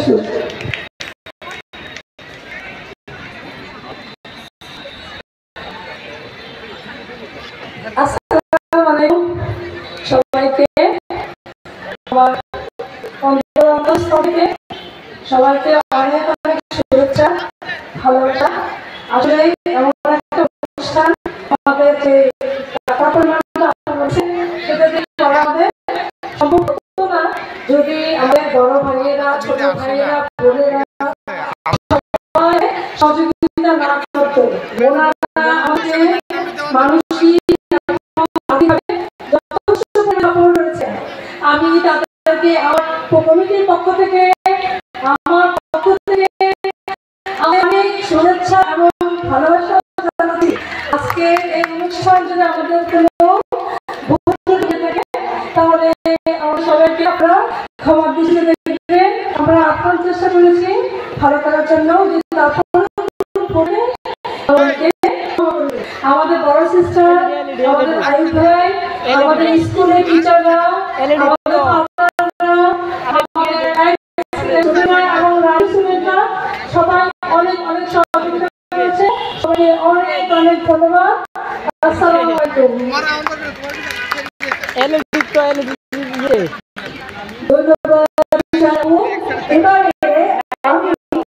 কিছু। আসসালামু আলাইকুম সবাইকে, আমার অন্তরস্থল থেকে সবাইকে অনেক অনেক শুভেচ্ছা, ভালোবাসা। আসলে এমন একটা অনুষ্ঠান আমাদের যে টাকা পরিমাণটা বলছে সেটা দিয়ে করা হবে সম্ভব হতো না যদি আমাদের বড় ভাইয়েরা, ছোট ভাইয়েরা, বোনেরা সহযোগিতা না করতো। ওনারা আমাদের মানসিক যথেষ্ট পরিমাণ রয়েছে। আমি তাদেরকে আমার কমিটির পক্ষ থেকে, আমার পক্ষ থেকে অনেক শুভেচ্ছা এবং ভালোবাসা জানাচ্ছি। আজকে এই অনুষ্ঠান যদি আমাদের কোনো ভুল হয়ে থাকে তাহলে আমরা সবাইকে আপনারা ক্ষমা দৃষ্টিতে দেখবেন। আমরা আপ্রাণ চেষ্টা করেছি ভালো করার জন্য। যদি আমাদের বড় সিস্টার, আমাদের আয়ুব ভাই, আমাদের স্কুলের টিচাররা, আমাদের সবাই অনেক অনেক সহযোগিতা করেছে। সবাইকে অনেক অনেক ধন্যবাদ। আসসালামু আলাইকুম।